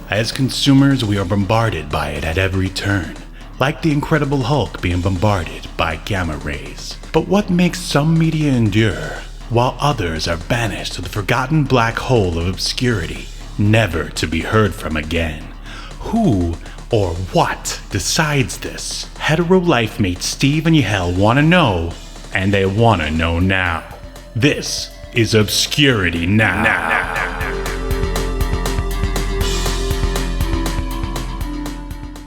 As consumers, we are bombarded by it at every turn, like the Incredible Hulk being bombarded by gamma rays. But what makes some media endure, while others are banished to the forgotten black hole of obscurity, never to be heard from again? Who or what decides this? Hetero life mates Steve and Yahel want to know, and they want to know now. This is Obscurity Now.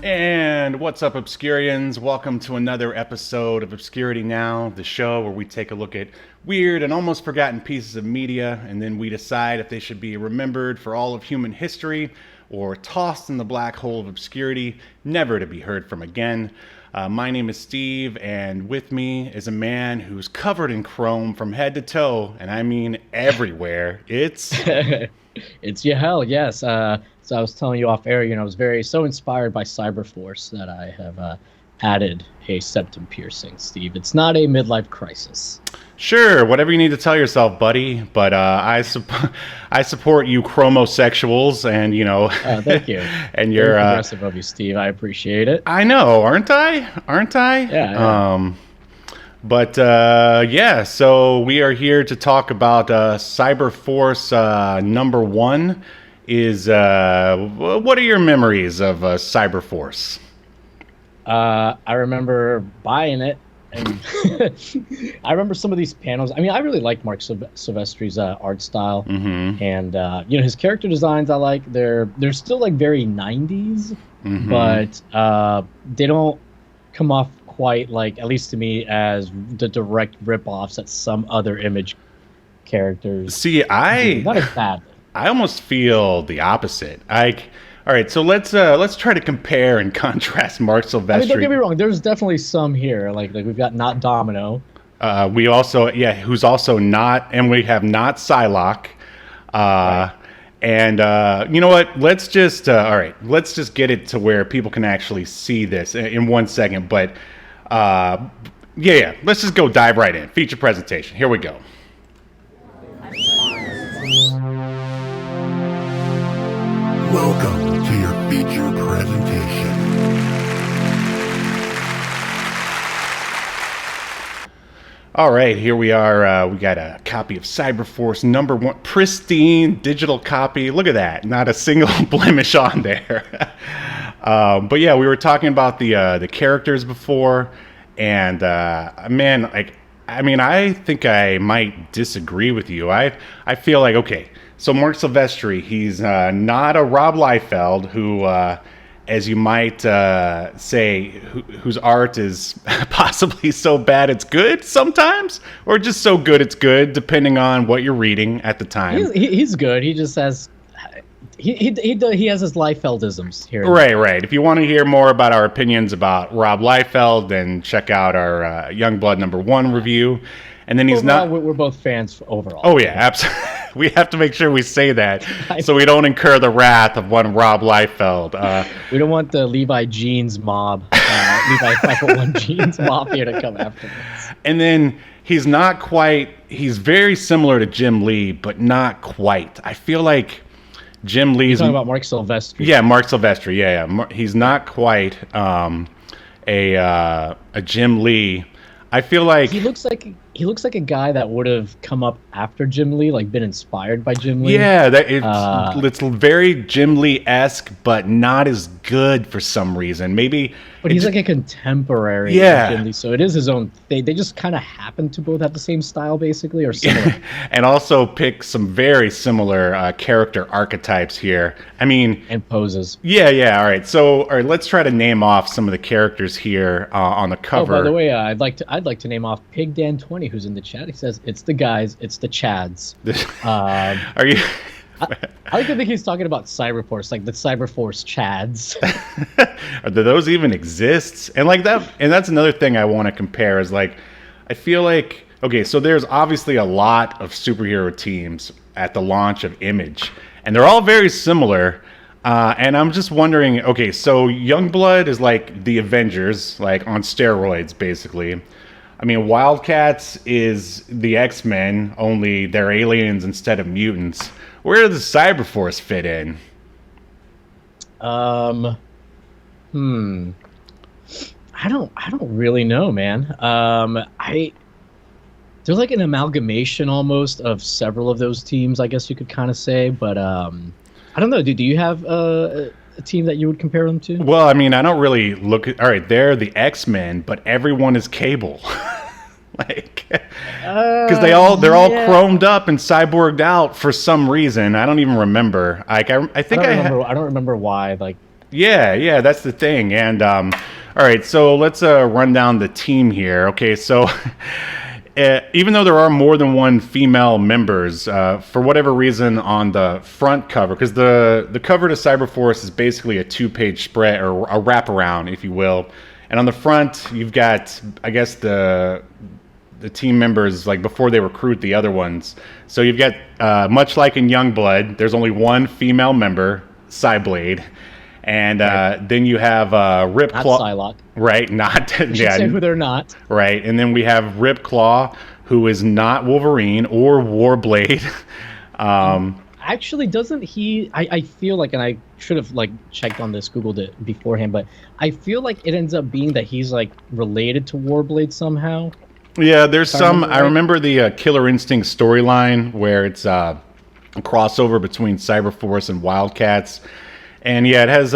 And what's up, Obscurians? Welcome to another episode of Obscurity Now, the show where we take a look at weird and almost forgotten pieces of media, and then we decide if they should be remembered for all of human history or tossed in the black hole of obscurity, never to be heard from again. My name is Steve, and with me is a man who's covered in chrome from head to toe, and I mean everywhere. It's Yahel, yes. So I was telling you off air, I was so inspired by Cyberforce that I have added a septum piercing, Steve. It's not a midlife crisis. Sure, whatever you need to tell yourself, buddy. But I support you chromosexuals, and thank you. And you're very progressive of you, Steve. I appreciate it. I know, aren't I? Yeah. But yeah, so we are here to talk about Cyberforce number 1. What are your memories of Cyberforce? I remember buying it, and I remember some of these panels. I mean, I really like Marc Silvestri's art style, and his character designs I like. They're still like very 90s, but they don't come off quite like, at least to me, as the direct rip-offs that some other Image characters. See, not as bad. I almost feel the opposite. All right, so let's try to compare and contrast Marc Silvestri. I mean, don't get me wrong. There's definitely some here. Like we've got Not Domino. We also, who's also not, and we have not Psylocke. Right. And you know what? Let's just let's just get it to where people can actually see this in 1 second. But let's just go dive right in. Feature presentation. Here we go. Welcome to your feature presentation. All right, here we are. We got a copy of Cyberforce number 1, pristine digital copy. Look at that, not a single blemish on there. But yeah, we were talking about the characters before, and man, I think I might disagree with you. I feel like, okay, so Marc Silvestri, he's not a Rob Liefeld who, as you might say, whose art is possibly so bad it's good sometimes, or just so good it's good, depending on what you're reading at the time. He's good. He just has he has his Liefeldisms here. Right. If you want to hear more about our opinions about Rob Liefeld, then check out our Youngblood number 1 review. And then we're both fans overall. Oh yeah, absolutely. We have to make sure we say that so we don't incur the wrath of one Rob Liefeld. We don't want the Levi Jeans mob, Levi 501 Jeans mafia to come after us. And then he's very similar to Jim Lee, but not quite. I feel like Jim Lee's... You're talking about Marc Silvestri. Yeah, Marc Silvestri, yeah. He's not quite a Jim Lee. I feel like... He looks like a guy that would have come up after Jim Lee, like been inspired by Jim Lee. Yeah, it's very Jim Lee-esque, but not as good for some reason. Maybe... But he's like a contemporary of Jim Lee, so it is his own thing. They just kind of happen to both have the same style, basically, or similar. And also pick some very similar character archetypes here. I mean... And poses. Yeah, all right. So, let's try to name off some of the characters here on the cover. Oh, by the way, I'd like to name off Pig Dan 20, who's in the chat. He says, it's the guys, it's the Chads. Are you... I like to think he's talking about Cyberforce, like the Cyberforce Chads. Do those even exist? And like that, and that's another thing I want to compare is like, I feel like, okay, so there's obviously a lot of superhero teams at the launch of Image, and they're all very similar. And I'm just wondering, okay, so Youngblood is like the Avengers, like on steroids, basically. I mean, Wildcats is the X-Men, only they're aliens instead of mutants. Where does Cyberforce fit in? Um, hmm. I don't really know, man. There's like an amalgamation almost of several of those teams, I guess you could kind of say. But I don't know. Do you have a team that you would compare them to? Well, I mean, I don't really look at. All right, they're the X-Men, but everyone is Cable. Like, because they're all Yeah. chromed up and cyborged out for some reason. I don't even remember. Like, I think I don't remember why. Like, yeah, that's the thing. And all right, so let's run down the team here. Okay, so even though there are more than one female members, for whatever reason on the front cover, because the cover to Cyberforce is basically a 2-page spread or a wraparound, if you will. And on the front, you've got, I guess, the team members like before they recruit the other ones. So you've got much like in Youngblood, there's only one female member, Cyblade, and then you have not Ripclaw, Psylocke. right? Not You should say who they're not. right. And then we have Ripclaw, who is not Wolverine or Warblade. Actually, doesn't he? I feel like, and I should have like checked on this, Googled it beforehand, but I feel like it ends up being that he's like related to Warblade somehow. Yeah, there's If I some. remember I right. remember the Killer Instinct storyline where it's a crossover between Cyberforce and Wildcats, and yeah, it has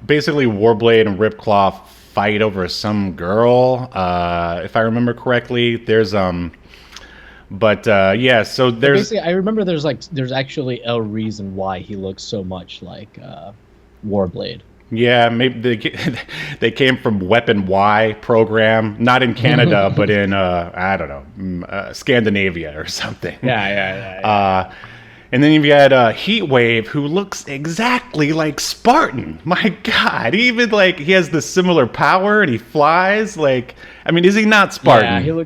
basically Warblade and Ripclaw fight over some girl, if I remember correctly. There's but yeah, so there's Basically, I remember there's actually a reason why he looks so much like Warblade. yeah, maybe they came from Weapon Y program, not in Canada, but in I don't know, Scandinavia or something. Yeah. And then you've got Heatwave, who looks exactly like Spartan. My God, even like he has the similar power and he flies. Like, I mean, is he not Spartan? Yeah,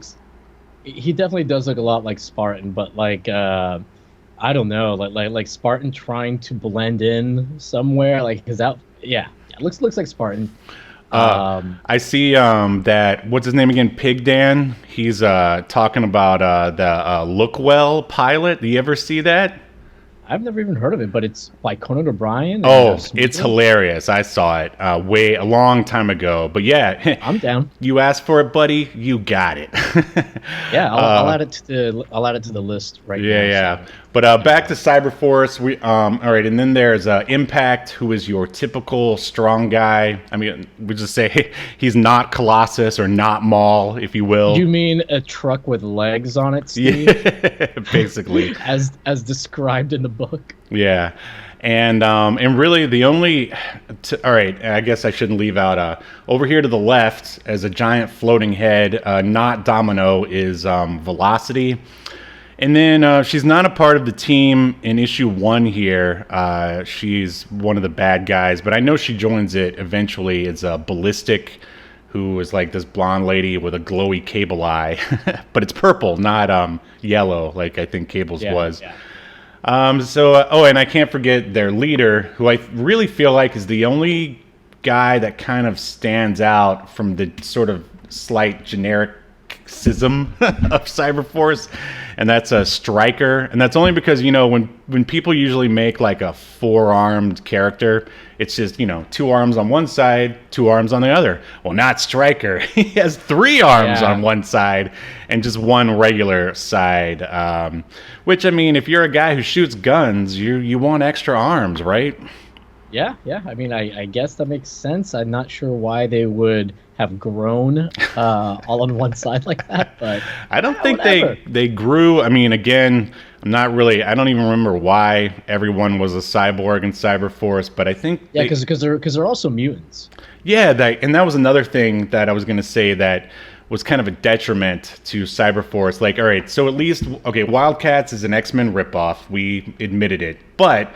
he definitely does look a lot like Spartan, but like I don't know, like Spartan trying to blend in somewhere, like his out. Yeah, looks like Spartan. I see that, what's his name again? Pig Dan. He's talking about the Lookwell pilot. Do you ever see that? I've never even heard of it, but it's by Conan O'Brien. and, Oh, Smith. it's hilarious. I saw it a long time ago. But yeah, I'm down. you asked for it, buddy. You got it. Yeah, I'll add it to the list right now. Yeah. But back to Cyberforce. All right, and then there's Impact, who is your typical strong guy. I mean, we just say he's not Colossus or not Maul, if you will. You mean a truck with legs on it, Steve? Yeah, basically. as described in the book. Yeah, and really the only. All right, I guess I shouldn't leave out. Over here to the left, as a giant floating head, not Domino, is Velocity. And then she's not a part of the team in issue 1 here. She's one of the bad guys, but I know she joins it eventually. It's Ballistic, who is like this blonde lady with a glowy cable eye. But it's purple, not yellow, like I think Cable's was. Yeah. And I can't forget their leader, who I really feel like is the only guy that kind of stands out from the sort of slight genericism of Cyberforce, and that's a Striker. And that's only because, you know, when people usually make like a 4-armed character, it's just, you know, 2 arms on one side, 2 arms on the other. Well, not Striker. He has 3 arms on one side and just 1 regular side. Which, I mean, if you're a guy who shoots guns, you want extra arms, right? Yeah. I mean, I guess that makes sense. I'm not sure why they would have grown all on one side like that, but I don't think whatever. they grew. I mean, again, I don't even remember why everyone was a cyborg in Cyberforce, but I think because they're also mutants. Yeah, and that was another thing that I was going to say that was kind of a detriment to Cyberforce. Like, all right, so at least, okay, Wildcats is an X-Men ripoff. We admitted it, but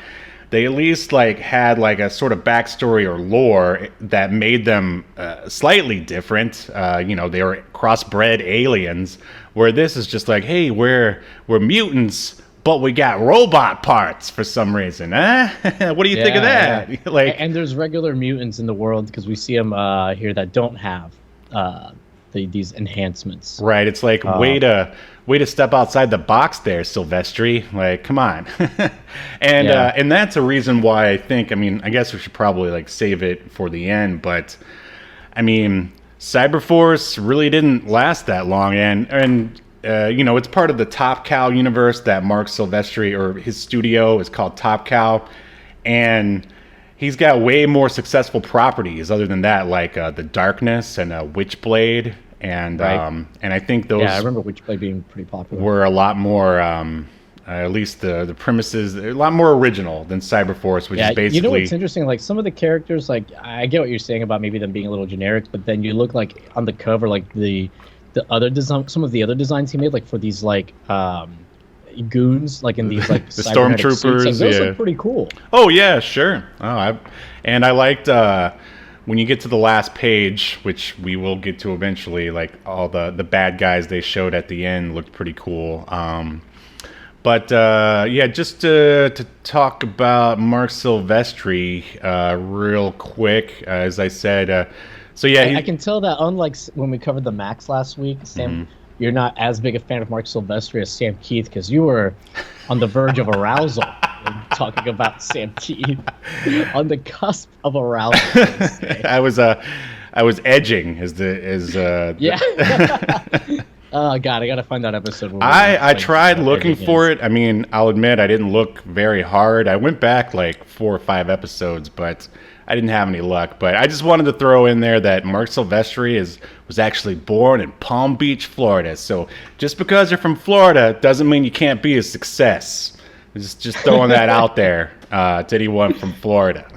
they at least like had like a sort of backstory or lore that made them slightly different. You know, they were crossbred aliens, where this is just like, hey, we're mutants, but we got robot parts for some reason. What do you think of that? Yeah. Like, and there's regular mutants in the world because we see them here that don't have these enhancements. right? It's like way way to step outside the box there, Silvestri. Like, come on. And that's a reason why I think, I mean, I guess we should probably like save it for the end, but I mean, Cyberforce really didn't last that long, and you know, it's part of the Top Cow universe that Marc Silvestri, or his studio, is called Top Cow, and he's got way more successful properties other than that, like The Darkness and Witchblade, and and I think those, I remember Witchblade being pretty popular, were a lot more, at least the premises, a lot more original than Cyberforce, which is basically. You know what's interesting? Like some of the characters, like I get what you're saying about maybe them being a little generic, but then you look like on the cover, like the other design, some of the other designs he made, like for these like goons, like in these like the stormtroopers, like, those look pretty cool. Oh yeah, sure. I liked when you get to the last page, which we will get to eventually. Like all the bad guys they showed at the end looked pretty cool. But just to talk about Marc Silvestri real quick, as I said. So yeah, I can tell that unlike when we covered the Max last week, Sam, you're not as big a fan of Marc Silvestri as Sam Keith, because you were on the verge of arousal talking about Sam Keith, on the cusp of arousal. I was edging Oh God, I gotta find that episode. I tried looking for it. I mean, I'll admit I didn't look very hard. I went back like 4 or 5 episodes, but I didn't have any luck. But I just wanted to throw in there that Marc Silvestri was actually born in Palm Beach, Florida. So just because you're from Florida doesn't mean you can't be a success. Just throwing that out there to anyone from Florida.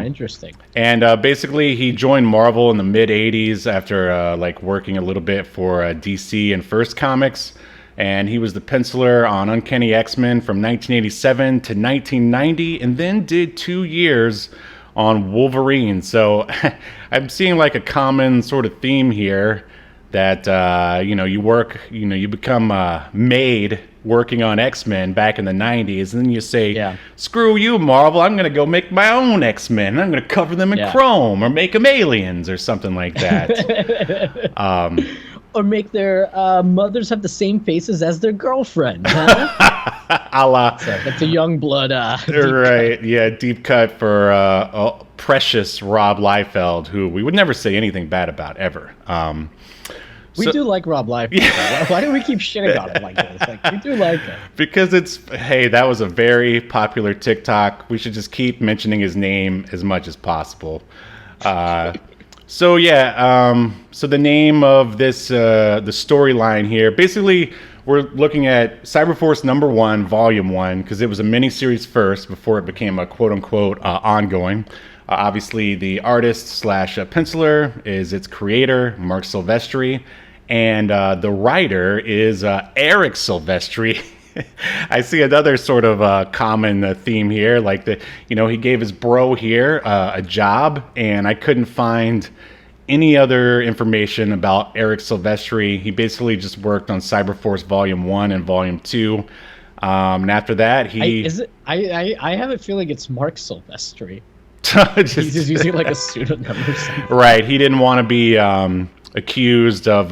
Interesting. And basically, he joined Marvel in the mid '80s after like working a little bit for DC and First Comics, and he was the penciler on Uncanny X-Men from 1987 to 1990, and then did 2 years on Wolverine. So I'm seeing like a common sort of theme here that you become made working on X-Men back in the 90s, and then you say, screw you, Marvel, I'm going to go make my own X-Men. I'm going to cover them in chrome or make them aliens or something like that. Or make their mothers have the same faces as their girlfriend. Huh? So that's a young blood. Right, deep cut for precious Rob Liefeld, who we would never say anything bad about, ever. We do like Rob Liefeld. Yeah. Why do we keep shitting on him like this? Like, we do like him. Because that was a very popular TikTok. We should just keep mentioning his name as much as possible. So the name of this, the storyline here, basically we're looking at Cyberforce #1, Volume 1, because it was a miniseries first before it became a quote-unquote ongoing. Obviously, the artist / penciler is its creator, Marc Silvestri, and the writer is Eric Silvestri. I see another sort of common theme here, like he gave his bro here a job, and I couldn't find any other information about Eric Silvestri. He basically just worked on Cyberforce Volume 1 and Volume 2. And after that, I have a feeling it's Marc Silvestri. He's just using like a pseudonym or something. Right. He didn't want to be accused of,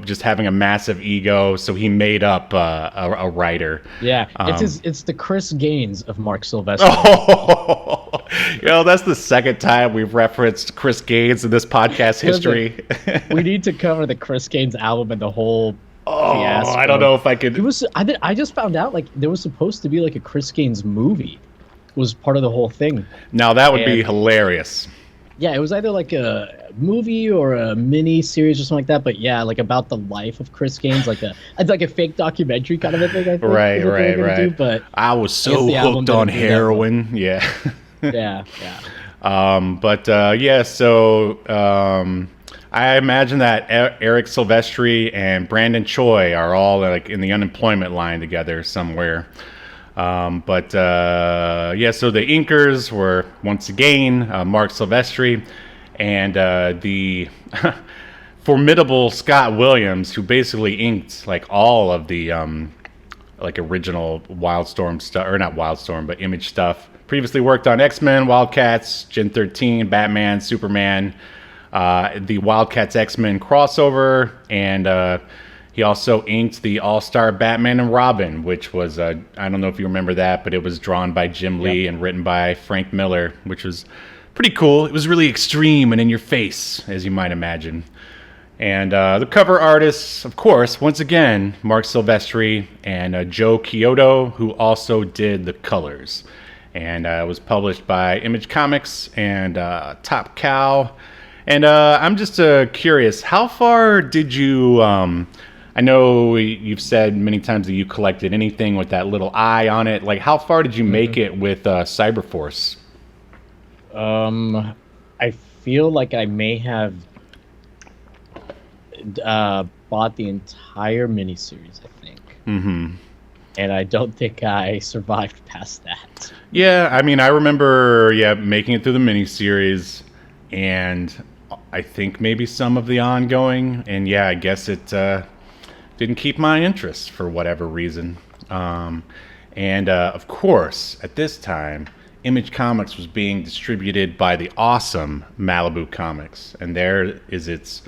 just having a massive ego, so he made up a writer. Yeah. It's the Chris Gaines of Marc Silvestri. Oh, that's the second time we've referenced Chris Gaines in this podcast history. We need to cover the Chris Gaines album and the whole fiasco. I don't know if I could. I just found out like there was supposed to be like a Chris Gaines movie. Was part of the whole thing. Now that would be hilarious. Yeah, it was either like a movie or a mini series or something like that. But yeah, like about the life of Chris Gaines, it's like a fake documentary kind of a thing. I think, right. But I was so hooked on heroin. Yeah. Yeah. So I imagine that Eric Silvestri and Brandon Choi are all like in the unemployment line together somewhere. So the inkers were once again Marc Silvestri and the formidable Scott Williams, who basically inked like all of the like original Wildstorm stuff, or not Wildstorm, but Image stuff. Previously worked on X-Men, Wildcats, Gen 13, Batman, Superman, the Wildcats X-Men crossover, and He also inked the All-Star Batman and Robin, which was, I don't know if you remember that, but it was drawn by Jim Lee and written by Frank Miller, which was pretty cool. It was really extreme and in your face, as you might imagine. And the cover artists, of course, once again, Marc Silvestri and Joe Chiodo, who also did the colors. And it was published by Image Comics and Top Cow. And I'm just curious, how far did you... I know you've said many times that you collected anything with that little eye on it. Like, how far did you make it with Cyberforce? I feel like I may have bought the entire miniseries, I think. Mm-hmm. And I don't think I survived past that. Yeah, I mean, I remember, making it through the miniseries, and I think maybe some of the ongoing. And yeah, I guess it... didn't keep my interest for whatever reason. And of course, at this time, Image Comics was being distributed by the awesome Malibu Comics. And there is its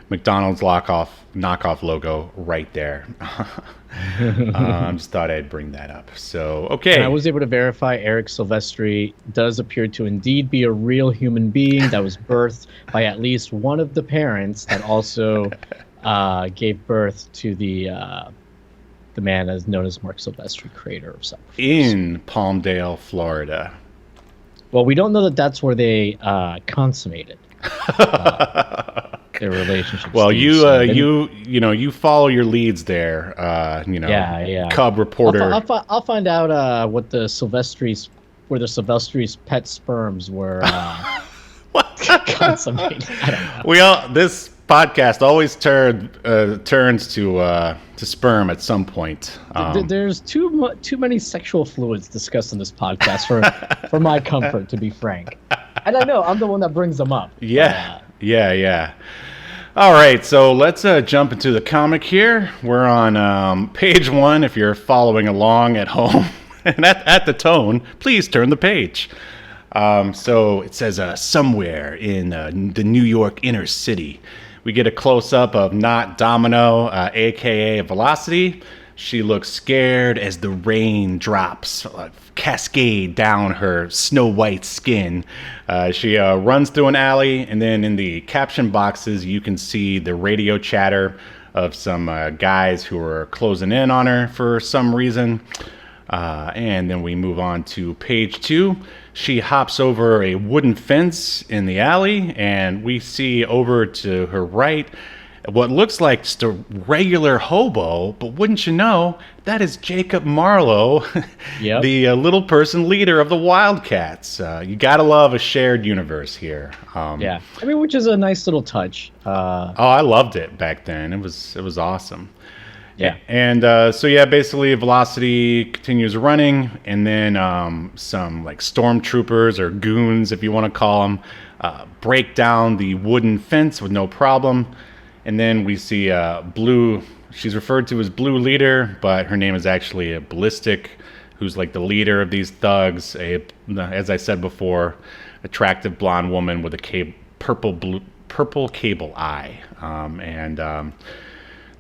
McDonald's knockoff logo right there. Just thought I'd bring that up. So, okay. And I was able to verify Eric Silvestri does appear to indeed be a real human being that was birthed by at least one of the parents that also... gave birth to the man as known as Marc Silvestri, creator of Cyberforce. In Palmdale, Florida. Well, we don't know that that's where they consummated their relationship. Well, you follow your leads there. Cub reporter. I'll find out what the Silvestri's pet sperms were consummated. I don't know. This podcast always turns to sperm at some point. There's too many sexual fluids discussed in this podcast for my comfort, to be frank. And I know I'm the one that brings them up. Yeah. All right, so let's jump into the comic here. We're on page 1. If you're following along at home and at the tone, please turn the page. So it says somewhere in the New York inner city. We get a close-up of Not Domino, a.k.a. Velocity. She looks scared as the rain drops cascade down her snow-white skin. She runs through an alley, and then in the caption boxes, you can see the radio chatter of some guys who are closing in on her for some reason. And then we move on to page 2. She hops over a wooden fence in the alley, and we see over to her right what looks like just a regular hobo, but wouldn't you know, that is Jacob Marlowe, yep. the little person leader of the Wildcats. You gotta love a shared universe here. Yeah, I mean, which is a nice little touch. I loved it back then. It was awesome. Yeah. And basically Velocity continues running, and then some like stormtroopers or goons, if you want to call them, break down the wooden fence with no problem. And then we see Blue. She's referred to as Blue Leader, but her name is actually a Ballistic, who's like the leader of these thugs. As I said before, attractive blonde woman with a purple cable eye.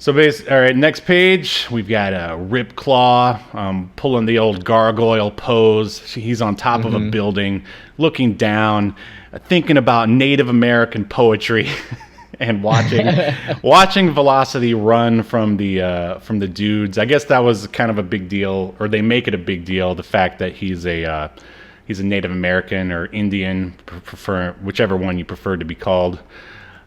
So all right, next page, we've got Ripclaw pulling the old gargoyle pose. He's on top of a building, looking down, thinking about Native American poetry, and watching Velocity run from the dudes. I guess that was kind of a big deal, or they make it a big deal, the fact that he's a Native American or Indian, prefer whichever one you prefer to be called.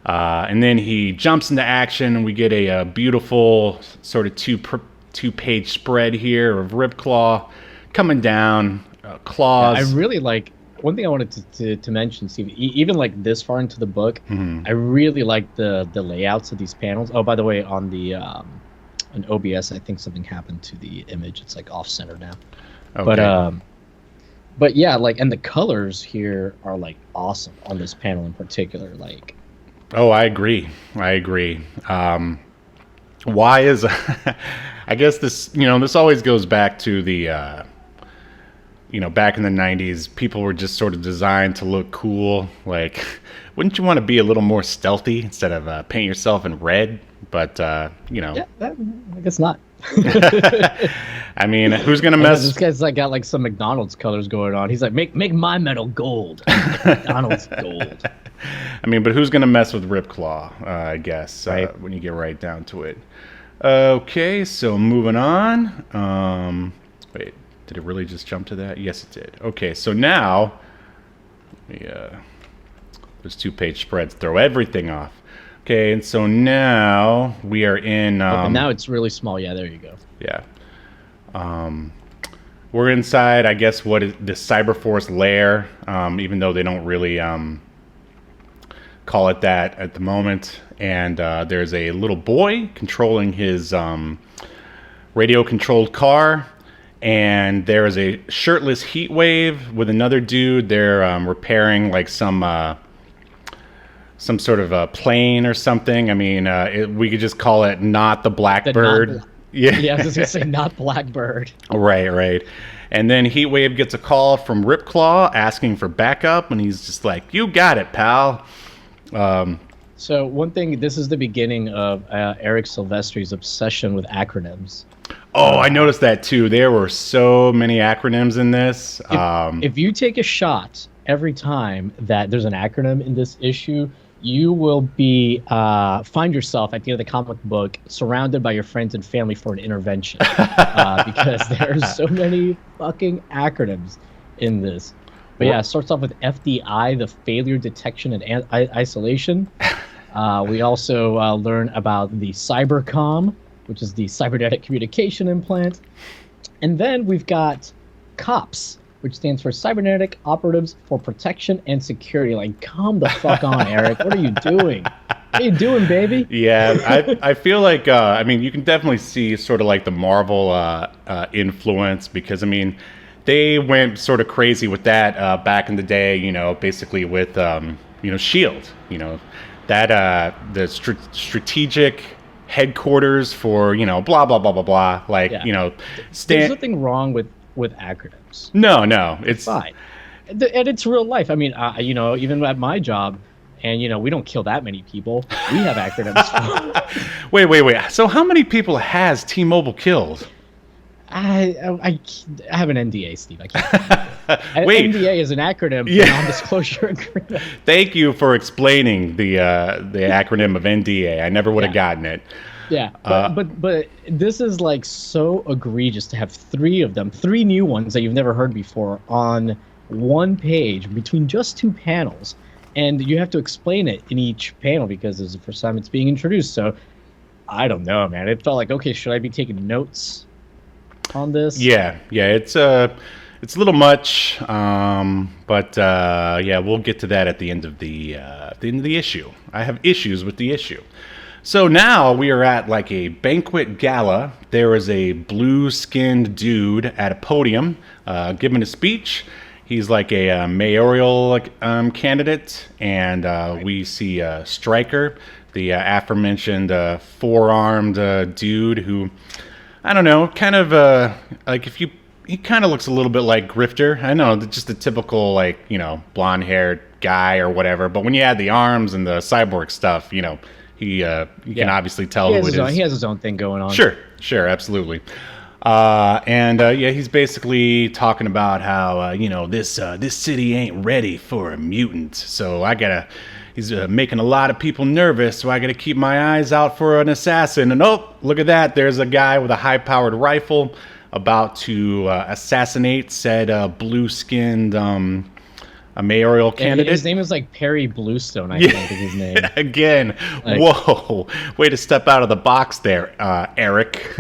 And then he jumps into action, and we get a beautiful sort of two-page spread here of Ripclaw coming down, claws. Yeah, I really like, one thing I wanted to mention, Steve, even like this far into the book, I really like the layouts of these panels. Oh, by the way, on the on OBS, I think something happened to the image. It's like off-center now. Okay. But yeah, like, and the colors here are like awesome on this panel in particular, like. Oh, I agree. Why is I guess this always goes back to the back in the 90s, people were just sort of designed to look cool. Like, wouldn't you want to be a little more stealthy instead of paint yourself in red? But, Yeah, I guess not. I mean, who's going to mess? This guy's got like some McDonald's colors going on. He's like, make my metal gold. McDonald's gold. I mean, but who's going to mess with Ripclaw, I guess, right. when you get right down to it. Okay, so moving on. Wait, did it really just jump to that? Yes, it did. Okay, so now, there's 2-page spreads. Throw everything off. Okay, and so now we are in... and now it's really small. Yeah, there you go. Yeah. We're inside, I guess, what is the Cyberforce lair, even though they don't really call it that at the moment. And there's a little boy controlling his radio-controlled car. And there is a shirtless heat wave with another dude. They're repairing like some sort of a plane or something. I mean, we could just call it not the Blackbird. Yeah, I was just gonna say not Blackbird. Right. And then Heatwave gets a call from Ripclaw asking for backup, and he's just like, "You got it, pal." So one thing, this is the beginning of Eric Silvestri's obsession with acronyms. Oh, I noticed that too. There were so many acronyms in this. If you take a shot every time that there's an acronym in this issue, you will be find yourself at the end of the comic book surrounded by your friends and family for an intervention because there's so many fucking acronyms in this. But yeah, it starts off with FDI, the failure detection and isolation. We also learn about the Cybercom, which is the cybernetic communication implant. And then we've got COPS, which stands for Cybernetic Operatives for Protection and Security. Like, calm the fuck on, Eric. What are you doing? What are you doing, baby? Yeah, I feel like, I mean, you can definitely see sort of like the Marvel influence because, I mean, they went sort of crazy with that back in the day, basically with, S.H.I.E.L.D., that the strategic headquarters for, blah, blah, blah, blah, blah. Like, yeah. There's nothing wrong with acronyms. No, it's fine. And it's real life. I mean, even at my job, and we don't kill that many people. We have acronyms. Wait. So how many people has T-Mobile killed? I have an NDA, Steve. I can't. Wait. NDA is an acronym for non-disclosure agreement. Thank you for explaining the acronym of NDA. I never would have gotten it. Yeah, but this is like so egregious to have 3 of them, 3 new ones that you've never heard before on one page between just 2 panels, and you have to explain it in each panel because this is the first time it's being introduced. So I don't know, man. It felt like, okay, should I be taking notes on this? Yeah, it's a little much, but we'll get to that at the end of the issue. I have issues with the issue. So now we are at like a banquet gala. There is a blue-skinned dude at a podium giving a speech. He's like a mayoral candidate, and we see Stryker, the aforementioned 4-armed dude who, I don't know, kind of he kind of looks a little bit like Grifter. I know, just the typical blonde-haired guy or whatever. But when you add the arms and the cyborg stuff, you can obviously tell who it is. He has his own thing going on. Sure, absolutely. He's basically talking about how this city ain't ready for a mutant. So he's making a lot of people nervous. So I gotta keep my eyes out for an assassin. And look at that! There's a guy with a high-powered rifle about to assassinate said blue-skinned a mayoral candidate. His name is like Perry Bluestone, I think is his name. Again, whoa, way to step out of the box there, Eric.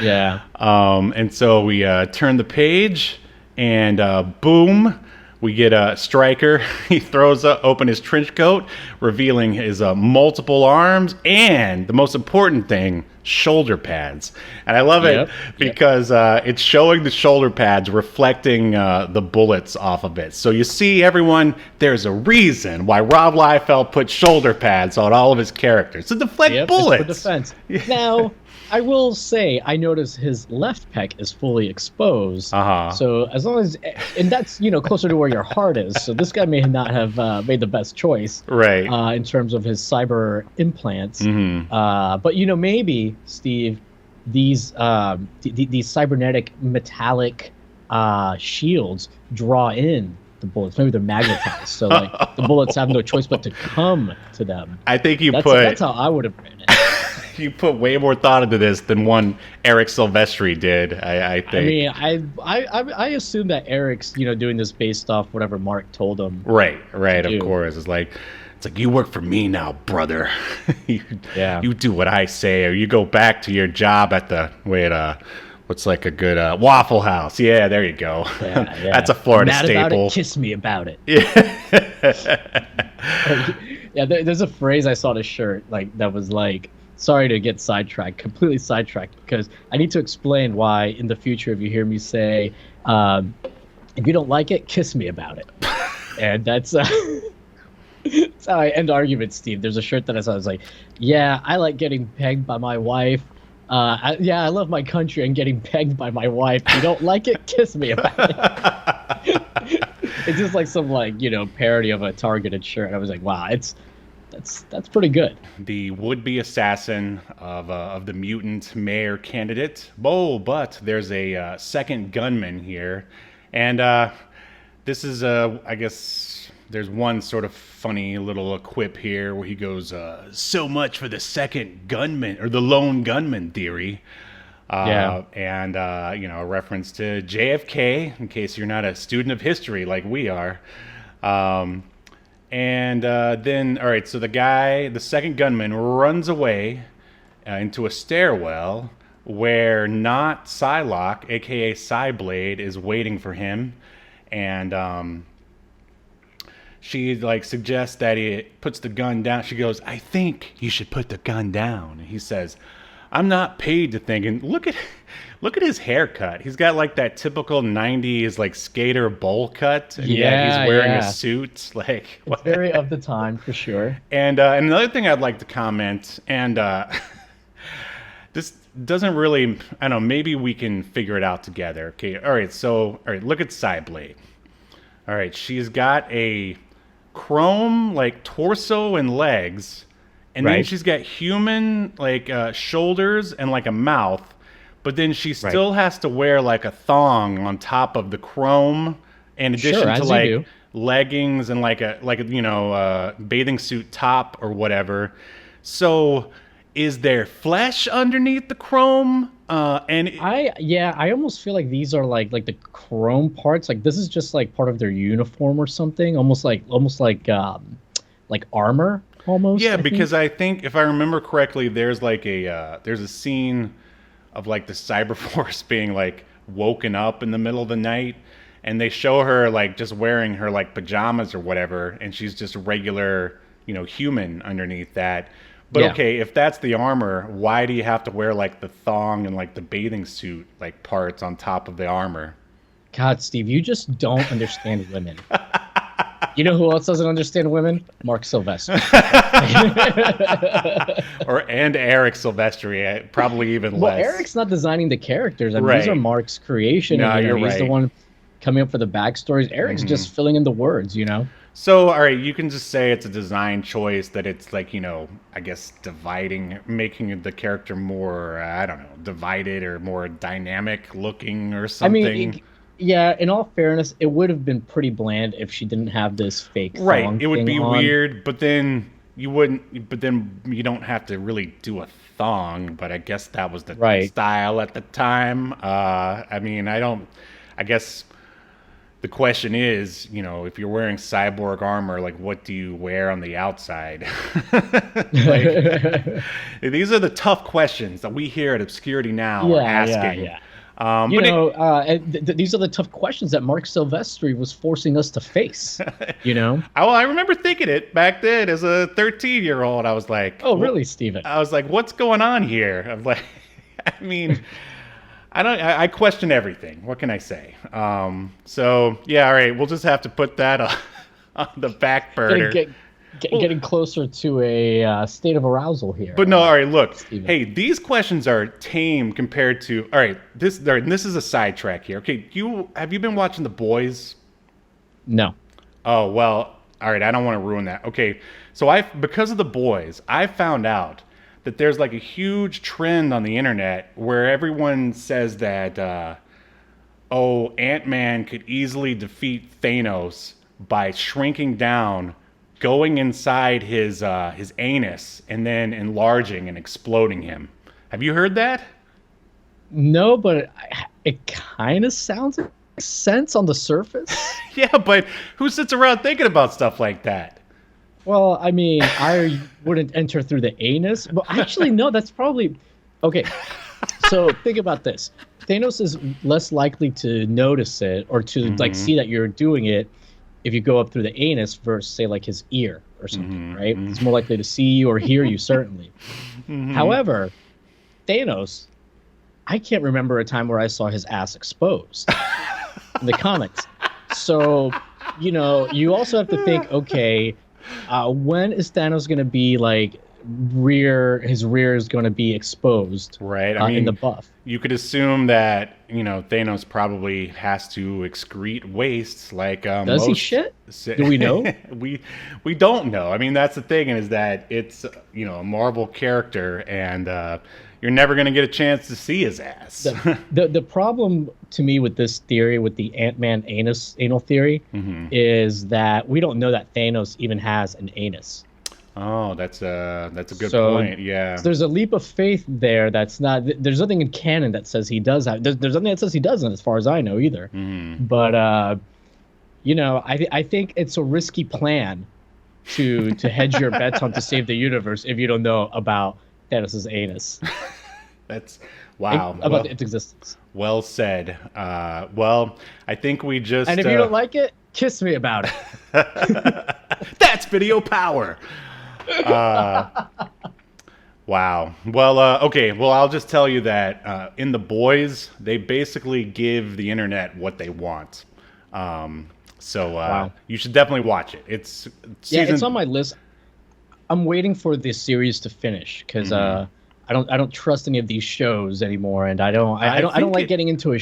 Yeah. And so we turn the page, and boom, we get a Stryker. He throws open his trench coat, revealing his multiple arms, and the most important thing, shoulder pads. And I love it because it's showing the shoulder pads reflecting the bullets off of it. So you see, everyone, there's a reason why Rob Liefeld put shoulder pads on all of his characters to deflect bullets. It's for defense. Now, I will say, I notice his left pec is fully exposed. Uh-huh. So as long as, and that's closer to where your heart is. So this guy may not have made the best choice, Right. in terms of his cyber implants. But maybe Steve, these these cybernetic metallic shields draw in the bullets. Maybe they're magnetized, so like the bullets have no choice but to come to them. I think That's how I would have written it. you put way more thought into this than one Eric Silvestri did. I think. I mean, I assume that Eric's doing this based off whatever Mark told him. Right. Of course, it's like you work for me now, brother. You do what I say, or you go back to your job at the what's like a good Waffle House. Yeah, there you go. Yeah. That's a Florida Mad staple. About it, kiss me about it. Yeah. Yeah, there's a phrase I saw on a shirt that was like, sorry to get completely sidetracked, because I need to explain why in the future, if you hear me say, if you don't like it, kiss me about it. And that's that's how I end arguments, Steve. There's a shirt that I saw. I was like, yeah, I like getting pegged by my wife. I love my country and getting pegged by my wife. You don't like it, kiss me about it. It's just like some parody of a targeted shirt. I was like, wow, that's pretty good. The would-be assassin of the mutant mayor candidate. Oh, but there's a second gunman here, and this is I guess there's one sort of funny little quip here where he goes, "So much for the second gunman or the lone gunman theory." And a reference to JFK, in case you're not a student of history like we are. And then, all right, so the second gunman runs away into a stairwell where not Psylocke, aka Psyblade, is waiting for him, and she suggests that he puts the gun down. She goes, "I think you should put the gun down." And he says, "I'm not paid to think." And look at his haircut. He's got that typical '90s skater bowl cut. And yet he's wearing a suit. It's very of the time for sure. And another thing I'd like to comment, and this doesn't really, I don't know, maybe we can figure it out together. Okay, all right, look at Psyblade. All right, she's got a chrome torso and legs, and then she's got human shoulders and a mouth, but then she still has to wear a thong on top of the chrome, in addition to leggings and a bathing suit top or whatever. So is there flesh underneath the chrome? I almost feel like these are like the chrome parts. This is just part of their uniform or something. Almost like armor. Almost. Yeah, because I think if I remember correctly, there's there's a scene of the Cyberforce being woken up in the middle of the night, and they show her just wearing her pajamas or whatever, and she's just a regular human underneath that. But okay, if that's the armor, why do you have to wear the thong and the bathing suit parts on top of the armor? God, Steve, you just don't understand women. You know who else doesn't understand women? Marc Silvestri. and Eric Silvestri, probably even less. Well, Eric's not designing the characters. I mean, these are Mark's creation. No, and, you're he's right. the one coming up for the backstories. Eric's just filling in the words, So, all right, you can just say it's a design choice, that it's I guess making the character more, I don't know, divided or more dynamic looking or something. I mean, yeah, in all fairness, it would have been pretty bland if she didn't have this fake thong. Right, it would thing be on. weird, but then you don't have to really do a thong, but I guess that was the style at the time. I guess the question is, if you're wearing cyborg armor, what do you wear on the outside? These are the tough questions that we here at Obscurity Now are asking. Yeah. These are the tough questions that Marc Silvestri was forcing us to face. I remember thinking it back then as a 13-year-old. I was like, "Oh, really, Steven?" I was like, "What's going on here?" I'm like, I question everything. What can I say? So yeah, all right. We'll just have to put that on the back burner. Getting closer to a state of arousal here. But no, all right, look. Steven. Hey, these questions are tame compared to. All right, this is a sidetrack here. Okay, have you been watching The Boys? No. Oh, well, all right, I don't want to ruin that. Okay, so because of The Boys, I found out that there's like a huge trend on the internet where everyone says that Ant-Man could easily defeat Thanos by shrinking down, going inside his anus, and then enlarging and exploding him. Have you heard that? No, but it kind of sounds like sense on the surface. Yeah, but who sits around thinking about stuff like that? Well, I mean, I wouldn't enter through the anus, but actually, no, that's probably okay. So think about this: Thanos is less likely to notice it or to like see that you're doing it if you go up through the anus versus say like his ear or something, right? It's more likely to see you or hear you, certainly. However, Thanos, I can't remember a time where I saw his ass exposed in the comics. So, you also have to think, okay, when is Thanos going to be like his rear is going to be exposed, right? I mean, in the buff. You could assume that Thanos probably has to excrete waste like does he shit? Do we know? we don't know. I mean, that's the thing, is that it's a Marvel character, and you're never going to get a chance to see his ass. The problem to me with this theory, with the Ant-Man anal theory, is that we don't know that Thanos even has an anus. Oh, that's a good point. Yeah. So there's a leap of faith there. That's not. There's nothing in canon that says he does have. There's nothing that says he doesn't, as far as I know, either. But I think it's a risky plan to hedge your bets on to save the universe if you don't know about Thanos' anus. That's wow. About its existence. Well said. Well, I think we just. And if you don't like it, kiss me about it. That's video power. Wow. Well, okay. Well, I'll just tell you that in The Boys, they basically give the internet what they want. So you should definitely watch it. It's on my list. I'm waiting for this series to finish because I don't trust any of these shows anymore, and I don't like getting into a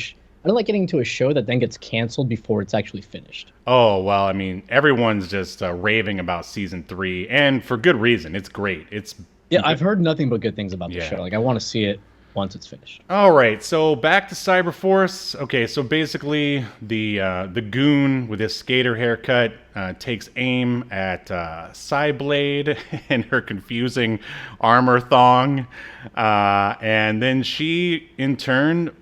show that then gets canceled before it's actually finished. Oh, well, I mean, everyone's just raving about season 3, and for good reason. It's great. I've heard nothing but good things about the show. Like, I want to see it once it's finished. All right, so back to Cyberforce. Okay, so basically the goon with his skater haircut takes aim at Cyblade and her confusing armor thong, and then she, in turn,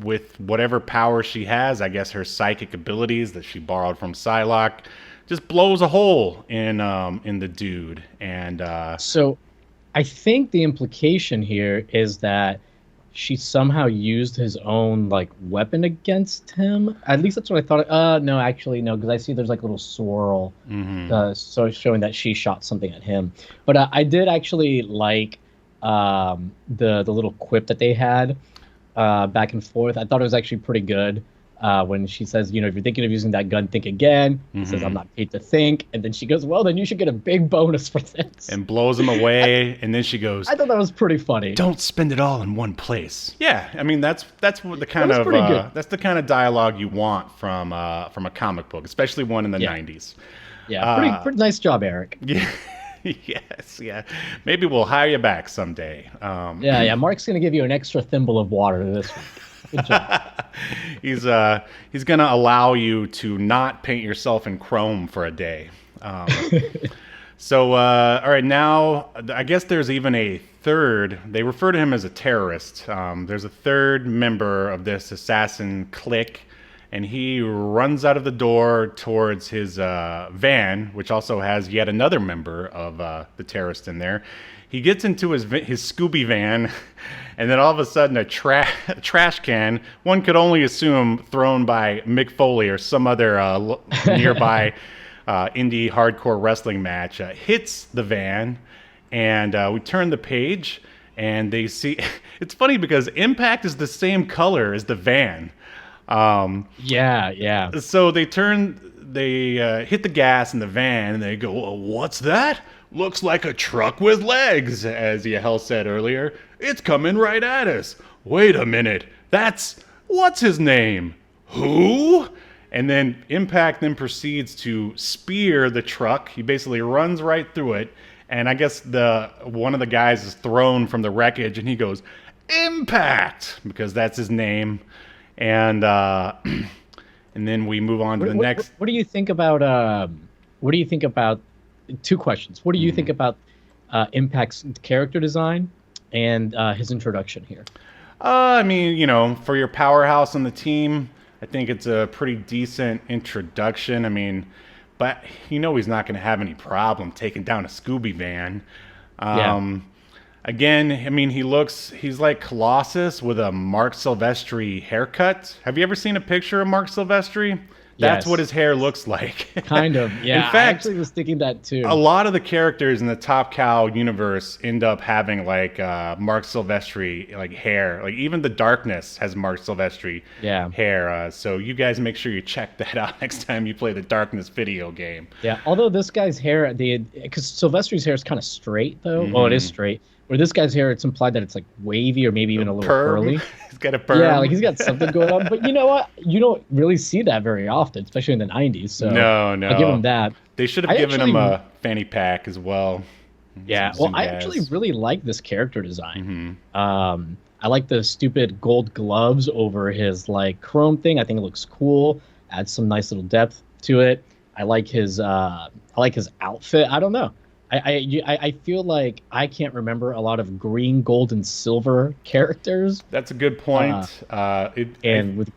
with whatever power she has, I guess her psychic abilities that she borrowed from Psylocke, just blows a hole in the dude. And so I think the implication here is that she somehow used his own like weapon against him. At least that's what I thought. No, actually, no, because I see there's like a little swirl, so showing that she shot something at him. But I did actually like the little quip that they had back and forth. I thought it was actually pretty good when she says, if you're thinking of using that gun, think again. He says, I'm not paid to think. And then she goes, well, then you should get a big bonus for this. And blows him away. And then she goes, I thought that was pretty funny. Don't spend it all in one place. Yeah, I mean, that's what the kind of that's the kind of dialogue you want from a comic book, especially one in the 90s. Yeah, pretty nice job, Eric. Yeah. Yes, yeah. Maybe we'll hire you back someday. Mark's going to give you an extra thimble of water this week. Good job. He's going to allow you to not paint yourself in chrome for a day. So, all right, now I guess there's even a third. They refer to him as a terrorist. There's a third member of this assassin clique, and he runs out of the door towards his van, which also has yet another member of the terrorist in there. He gets into his Scooby van, and then all of a sudden a trash can, one could only assume thrown by Mick Foley or some other nearby indie hardcore wrestling match, hits the van, and we turn the page, and they see... It's funny because Impact is the same color as the van. Yeah. So they turn hit the gas in the van, and they go, "Well, what's that? Looks like a truck with legs," as Yahel said earlier. "It's coming right at us. Wait a minute, what's his name? Who?" And then Impact then proceeds to spear the truck. He basically runs right through it, and I guess one of the guys is thrown from the wreckage, and he goes, "Impact," because that's his name. And and then we move on to the next. What do you think about? What do you think about? Two questions. What do you think about Impact's character design and his introduction here? I mean, for your powerhouse on the team, I think it's a pretty decent introduction. I mean, but he's not going to have any problem taking down a Scooby van. Again, I mean, he's like Colossus with a Marc Silvestri haircut. Have you ever seen a picture of Marc Silvestri? That's what his hair looks like. Kind of, yeah. In fact, I actually was thinking that too. A lot of the characters in the Top Cow universe end up having like Marc Silvestri like hair. Like even the Darkness has Marc Silvestri hair. So you guys make sure you check that out next time you play the Darkness video game. Yeah, although this guy's hair, because Silvestri's hair is kind of straight though. Well, it is straight. Where this guy's hair, it's implied that it's like wavy or maybe even a little curly. He's got a perm. Yeah, like he's got something going on. But you know what? You don't really see that very often, especially in the 90s. So no. I'll give him that. They should have given him a fanny pack as well. Yeah, I actually really like this character design. I like the stupid gold gloves over his like chrome thing. I think it looks cool. Adds some nice little depth to it. I like his outfit. I don't know. I feel like I can't remember a lot of green, gold, and silver characters. That's a good point. With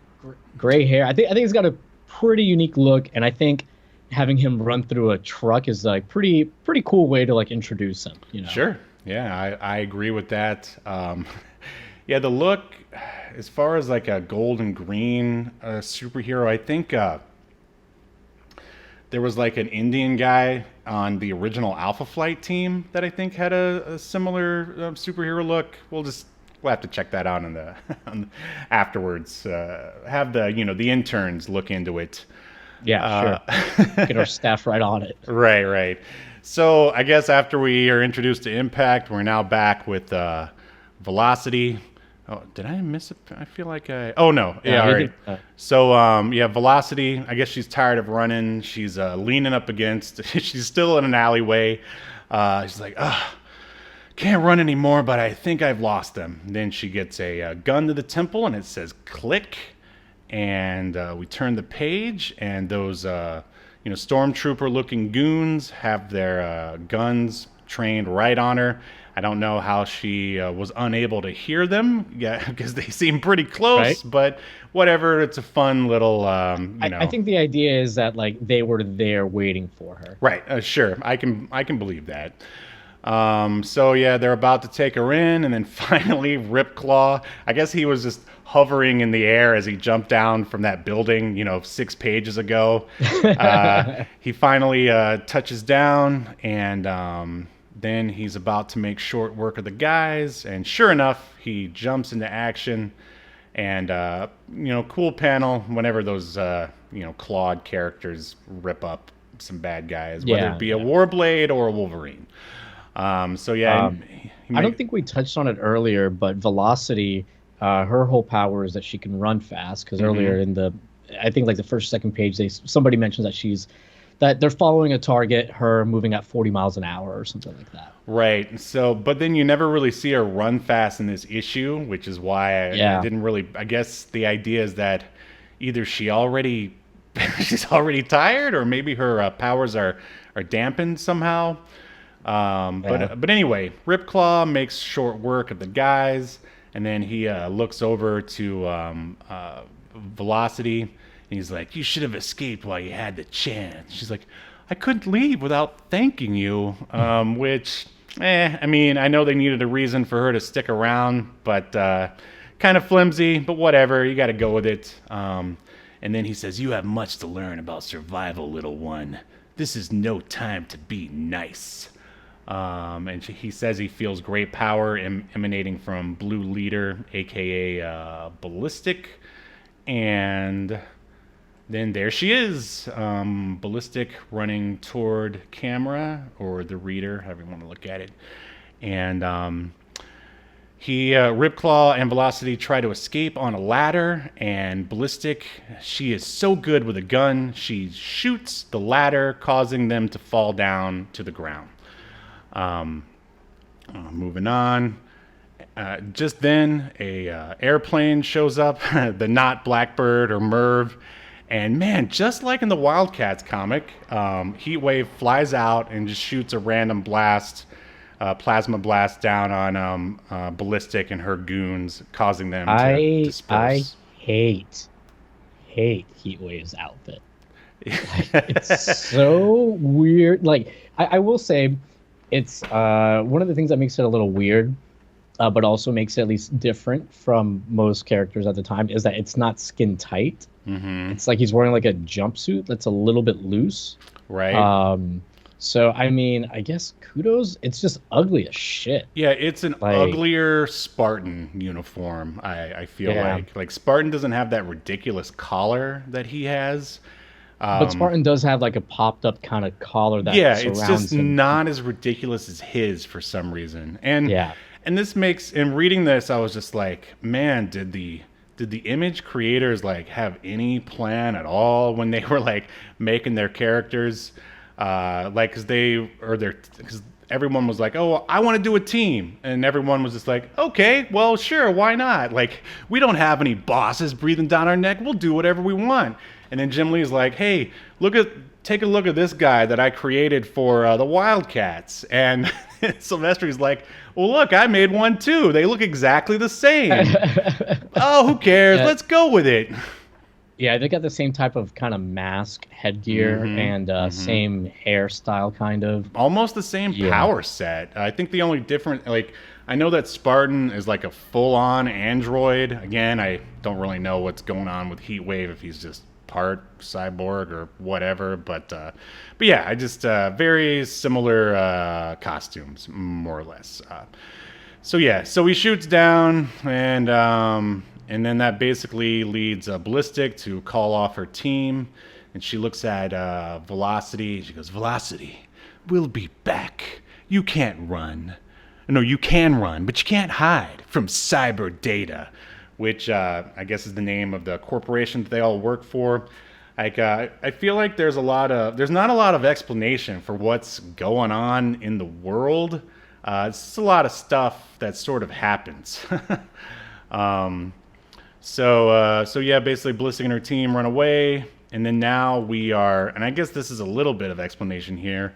gray hair, I think he's got a pretty unique look, and I think having him run through a truck is like pretty cool way to like introduce him. Sure. Yeah, I agree with that. Yeah, the look, as far as like a gold and green superhero, I think there was like an Indian guy on the original Alpha Flight team that I think had a similar superhero look. We'll have to check that out afterwards. Have the interns look into it. Yeah, sure. Get our staff right on it. Right. So I guess after we are introduced to Impact, we're now back with Velocity. Oh, did I miss it? I feel like oh, no. Yeah, all right. So, Velocity, I guess she's tired of running. She's leaning up against. She's still in an alleyway. She's like, can't run anymore, but I think I've lost them. And then she gets a gun to the temple, and it says click. And we turn the page, and those, stormtrooper-looking goons have their guns trained right on her. I don't know how she was unable to hear them, because they seem pretty close. Right? But whatever, it's a fun little, I think the idea is that like they were there waiting for her. Right. Sure. I can believe that. So yeah, they're about to take her in, and then finally, Ripclaw. I guess he was just hovering in the air as he jumped down from that building, 6 pages ago. He finally touches down, and then he's about to make short work of the guys, and sure enough, he jumps into action. And cool panel whenever those clawed characters rip up some bad guys, whether it be a Warblade or a Wolverine. I don't think we touched on it earlier, but Velocity, her whole power is that she can run fast. Because earlier in I think like the first, second page, somebody mentions that they're following a target, her moving at 40 miles an hour or something like that. Right. So, but then you never really see her run fast in this issue, which is why I didn't really. I guess the idea is that either she's already tired, or maybe her powers are dampened somehow. But anyway, Ripclaw makes short work of the guys, and then he looks over to Velocity, and he's like, "You should have escaped while you had the chance." She's like, "I couldn't leave without thanking you," which, I mean, I know they needed a reason for her to stick around, but kind of flimsy, but whatever, you got to go with it. And then he says, "You have much to learn about survival, little one. This is no time to be nice." And he says he feels great power emanating from Blue Leader, a.k.a. Ballistic. And then there she is, Ballistic running toward camera or the reader, however you want to look at it. And Ripclaw and Velocity try to escape on a ladder, and Ballistic, she is so good with a gun, she shoots the ladder, causing them to fall down to the ground. Moving on. Just then, a airplane shows up, the not Blackbird or Merv, and man, just like in the Wildcats comic, Heatwave flies out and just shoots a random blast, plasma blast down on Ballistic and her goons, causing them to disperse. I hate Heatwave's outfit. It's so weird. Like, I will say, it's one of the things that makes it a little weird, but also makes it at least different from most characters at the time, is that it's not skin tight. Mm-hmm. It's like he's wearing like a jumpsuit that's a little bit loose. Right. So, I mean, I guess kudos. It's just ugly as shit. Yeah, it's an uglier Spartan uniform, I feel like. Like, Spartan doesn't have that ridiculous collar that he has. But Spartan does have like a popped up kind of collar that surrounds it's just him. not as ridiculous as his for some reason. And this makes, in reading this, I was just like, man, did the Image creators like have any plan at all when they were like making their characters? Like, because everyone was like, oh, I want to do a team. And everyone was just like, okay, well, sure, why not? Like, we don't have any bosses breathing down our neck. We'll do whatever we want. And then Jim Lee's like, hey, take a look at this guy that I created for the Wildcats. And Silvestri's like, well, look, I made one too. They look exactly the same. Oh, who cares? Let's go with it. Yeah, they got the same type of kind of mask, headgear, and same hairstyle, kind of. Almost the same power set. I think the only different, like, I know that Spartan is like a full-on android. Again, I don't really know what's going on with Heatwave, if he's just part cyborg or whatever. But yeah, I just very similar costumes, more or less. So he shoots down, and then that basically leads Ballistic to call off her team. And she looks at Velocity. She goes, Velocity, we'll be back. You can't run. No, you can run, but you can't hide from cyber data, which I guess is the name of the corporation that they all work for. Like, I feel like there's not a lot of explanation for what's going on in the world. It's just a lot of stuff that sort of happens. So yeah, basically Ballistic and her team run away, and then now we are, and I guess this is a little bit of explanation here.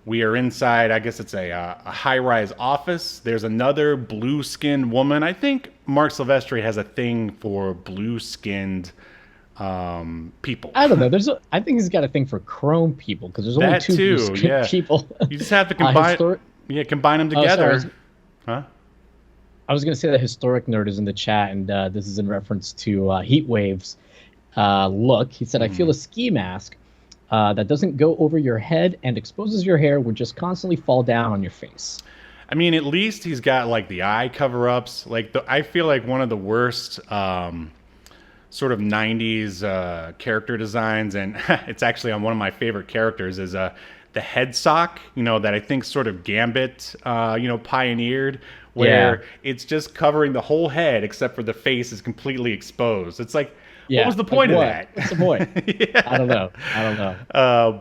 We are inside, I guess it's a high-rise office. There's another blue-skinned woman. I think Marc Silvestri has a thing for blue-skinned people. I don't know. I think he's got a thing for chrome people, because there's only two blue-skinned people. You just have to combine them together. Huh? I was going to say that Historic Nerd is in the chat, and this is in reference to Heatwave's look. He said, I feel a ski mask that doesn't go over your head and exposes your hair would just constantly fall down on your face. I mean, at least he's got like the eye cover-ups. Like, I feel like one of the worst sort of 90s character designs, and it's actually on one of my favorite characters, is the head sock, that I think sort of Gambit, pioneered, where it's just covering the whole head except for the face is completely exposed. It's like, what was the point of that? What's the point? I don't know.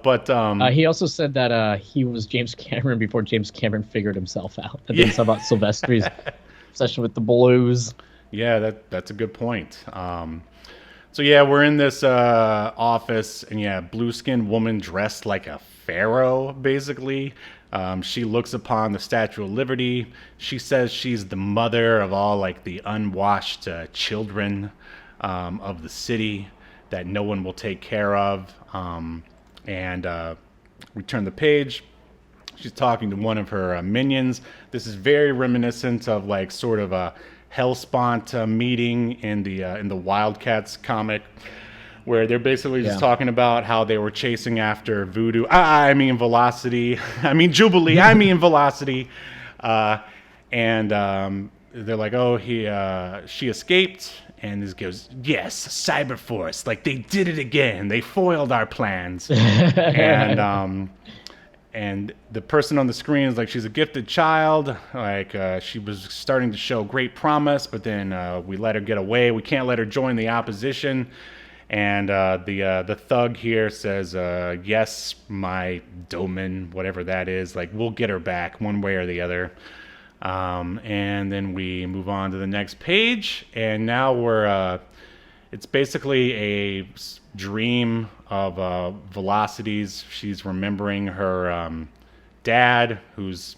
But he also said that he was James Cameron before James Cameron figured himself out. And then about Silvestri's obsession with the blues. Yeah, that's a good point. So yeah, we're in this office, and blue-skinned woman dressed like a pharaoh, basically. She looks upon the Statue of Liberty. She says she's the mother of all like the unwashed children of the city that no one will take care of. And we turn the page. She's talking to one of her minions. This is very reminiscent of like sort of a Hellspawn meeting in the Wildcats comic, where they're basically just talking about how they were chasing after Voodoo. I mean Velocity. I mean Jubilee. I mean Velocity. And they're like, oh, she escaped, And this goes, yes, Cyberforce. Like, they did it again. They foiled our plans. And the person on the screen is like, she's a gifted child. Like, she was starting to show great promise, but then we let her get away. We can't let her join the opposition. And the thug here says, yes, my domain, whatever that is. Like, we'll get her back one way or the other. And then we move on to the next page. And now it's basically a dream of Velocity's. She's remembering her dad, who's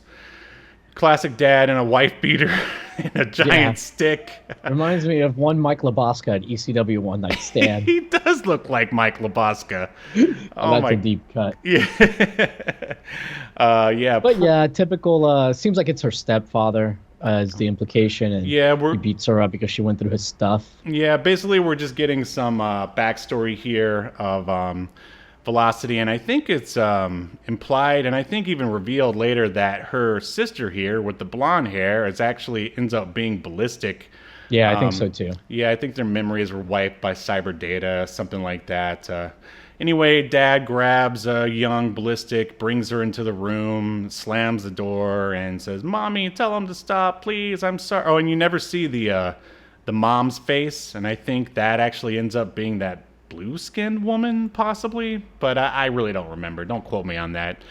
classic dad in a wife beater and a giant stick. Reminds me of one Mike Laboska at ECW One Night Stand. He does look like Mike Laboska. That's a deep cut. Yeah. Yeah. But yeah, typical. Seems like it's her stepfather. Is the implication, and yeah, he beats her up because she went through his stuff. Yeah, basically we're just getting some backstory here of Velocity, and I think it's implied, and I think even revealed later, that her sister here with the blonde hair actually ends up being ballistic. Yeah, I think so too. Yeah, I think their memories were wiped by cyber data, something like that. Anyway, Dad grabs a young Ballistic, brings her into the room, slams the door, and says, "Mommy, tell him to stop, please. I'm sorry." Oh, and you never see the mom's face, and I think that actually ends up being that blue-skinned woman, possibly, but I really don't remember. Don't quote me on that.